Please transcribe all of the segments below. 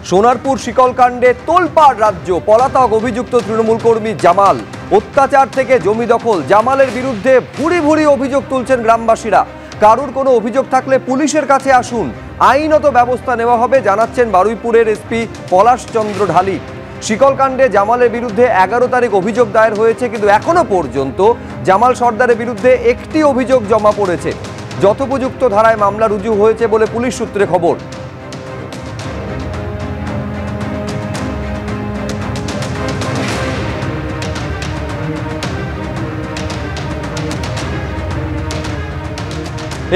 সোনারপুর শিকলকাণ্ডে তোলপাড় রাজ্য। পলাতক অভিযুক্ত তৃণমূল কর্মী জামাল। অত্যাচার থেকে জমি দখল। জামালের বিরুদ্ধে ভুরি ভুরি অভিযোগ তুলছেন গ্রামবাসীরা। কারুর কোনো অভিযোগ থাকলে পুলিশের কাছে আসুন, আইনত ব্যবস্থা নেওয়া হবে জানাচ্ছেন বারুইপুরের এসপি পলাশ চন্দ্র ঢালি। শিকলকাণ্ডে জামালের বিরুদ্ধে 11 তারিখ অভিযোগ দায়ের হয়েছে, কিন্তু এখনো পর্যন্ত জামাল সর্দারের বিরুদ্ধে একটি অভিযোগ জমা পড়েছে। যথোপযুক্ত ধারায় মামলা রুজু হয়েছে বলে পুলিশ সূত্রে খবর।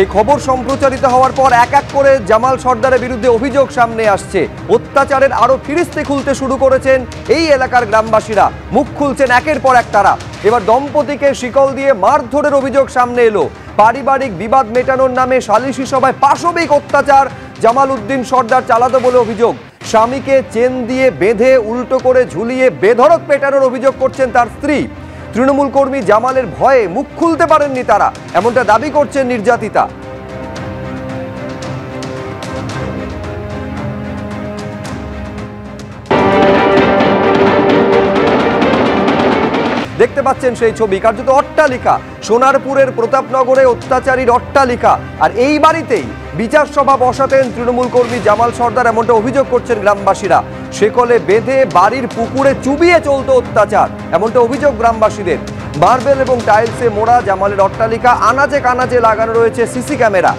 এই খবর সম্প্রচারিত হওয়ার পর এক এক করে জামাল সর্দারের বিরুদ্ধে অভিযোগ সামনে আসছে। অত্যাচারের আরো ফিরিস্তি খুলতে শুরু করেছেন এই এলাকার গ্রামবাসীরা। মুখ খুলছেন একের পর এক তারা। এবার দম্পতিকে শিকল দিয়ে মারধরের অভিযোগ সামনে এলো। পারিবারিক বিবাদ মেটানোর নামে সালিশি সভায় পাশবিক অত্যাচার জামাল উদ্দিন সর্দার চালাতো বলে অভিযোগ। স্বামীকে চেন দিয়ে বেঁধে উল্টো করে ঝুলিয়ে বেধড়ক পেটানোর অভিযোগ করছেন তার স্ত্রী। তৃণমূল কর্মী জামালের ভয়ে মুখ খুলতে পারেননি তারা, এমনটা দাবি করছেন নির্যাতিতা। দেখতে পাচ্ছেন সেই ছবি, কার্যত অট্টালিকা। সোনারপুরের প্রতাপনগরে অত্যাচারীর অট্টালিকা। আর এই বাড়িতেই বিচার সভা বসাতেন তৃণমূল কর্মী জামাল সর্দার, এমনটা অভিযোগ করছেন গ্রামবাসীরা। শেকলে বেঁধে বাড়ির পুকুরে চুবিয়ে চলতো অত্যাচার, এমনটা অভিযোগ গ্রামবাসীদের। মার্বেল এবং টাইলসে মোড়া জামালের অট্টালিকা, আনাচে কানাচে লাগানো রয়েছে সিসি ক্যামেরা।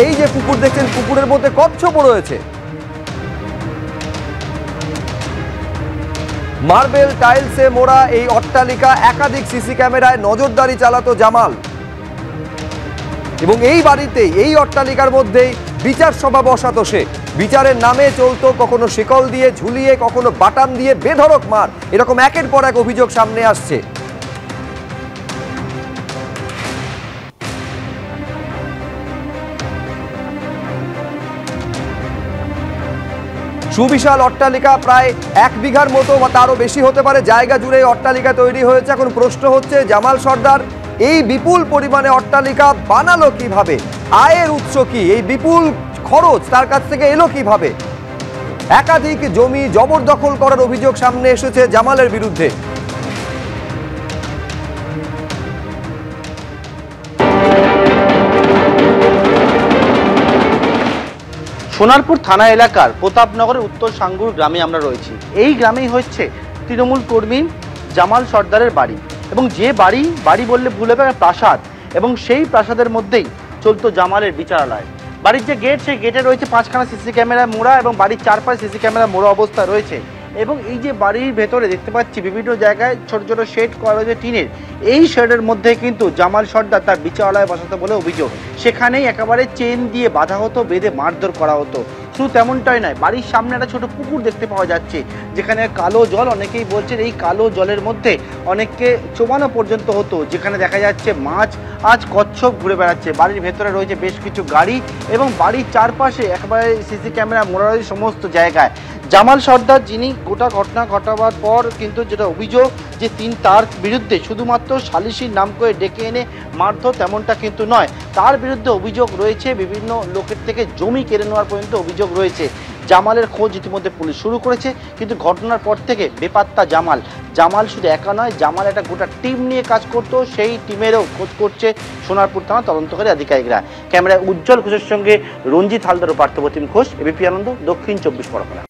এই যে পুকুর দেখছেন, পুকুরের মধ্যে কচ্ছপও রয়েছে। মার্বেল টাইলসে মোড়া এই অট্টালিকা, একাধিক সিসি ক্যামেরায় নজরদারি চালাতো জামাল। এবং এই বাড়িতেই, এই অট্টালিকার মধ্যেই বিচার সভা বসাতো সে। বিচারের নামে চলতো কখনো শিকল দিয়ে ঝুলিয়ে, কখনো বাটাম দিয়ে বেধড়ক মার। এরকম একের পর এক অভিযোগ সামনে আসছে। সুবিশাল অট্টালিকা, প্রায় 1 বিঘার মতো বা তারও বেশি হতে পারে জায়গা জুড়ে অট্টালিকা তৈরি হয়েছে। এখন প্রশ্ন হচ্ছে, জামাল সর্দার এই বিপুল পরিমাণে অট্টালিকা বানালো কিভাবে? আয়ের উৎস কি? এই বিপুল খরচ তার কাছ থেকে এলো কিভাবে? একাধিক জমি জবরদখল করার অভিযোগ সামনে এসেছে জামালের বিরুদ্ধে। সোনারপুর থানা এলাকার প্রতাপনগরের উত্তর সাঙ্গুর গ্রামে আমরা রয়েছি। এই গ্রামেই হচ্ছে তৃণমূল কর্মী জামাল সর্দারের বাড়ি, এবং যে বাড়ি বললে ভুল হবে, প্রাসাদ, এবং সেই প্রাসাদের মধ্যেই চলতো জামালের বিচারালয়। বাড়ির যে গেট, সেই গেটে রয়েছে 5খানা সিসি ক্যামেরা মোড়া, এবং বাড়ির চারপাশে সিসি ক্যামেরা মোড়া অবস্থা রয়েছে। এবং এই যে বাড়ির ভেতরে দেখতে পাচ্ছি বিভিন্ন জায়গায় ছোট ছোট শেড করা রয়েছে টিনের। এই শেডের মধ্যে কিন্তু জামাল সর্দার তার বিচারালয় বসাতো বলে অভিযোগ। সেখানেই একেবারে চেন দিয়ে বাঁধা হতো, বেঁধে মারধর করা হতো। শুধু তেমনটাই নয়, বাড়ির সামনে একটা ছোট পুকুর দেখতে পাওয়া যাচ্ছে, যেখানে কালো জল। অনেকেই বলছেন এই কালো জলের মধ্যে অনেককে চোবানো পর্যন্ত হতো, যেখানে দেখা যাচ্ছে মাছ, আজ কচ্ছপ ঘুরে বেড়াচ্ছে। বাড়ির ভেতরে রয়েছে বেশ কিছু গাড়ি, এবং বাড়ির চারপাশে একেবারে সিসি ক্যামেরা মোড়া রয়েছে সমস্ত জায়গায়। জামাল সর্দার, যিনি গোটা ঘটনা ঘটাবার পর কিন্তু যেটা অভিযোগ যে তার বিরুদ্ধে শুধুমাত্র সালিশির নাম করে ডেকে এনে মারধর, তেমনটা কিন্তু নয়। তার বিরুদ্ধে অভিযোগ রয়েছে বিভিন্ন লোকের থেকে জমি কেড়ে নেওয়ার পর্যন্ত অভিযোগ রয়েছে। জামালের খোঁজ ইতিমধ্যে পুলিশ শুরু করেছে, কিন্তু ঘটনার পর থেকে বেপাত্তা জামাল। জামাল শুধু একা নয়, জামাল একটা গোটা টিম নিয়ে কাজ করতো, সেই টিমেরও খোঁজ করছে সোনারপুর থানা তদন্তকারী আধিকারিকরা। ক্যামেরায় উজ্জ্বল ঘোষের সঙ্গে রঞ্জিত হালদার ও পার্থপ্রতিম ঘোষ, এবিপি আনন্দ, দক্ষিণ 24 পরগনা।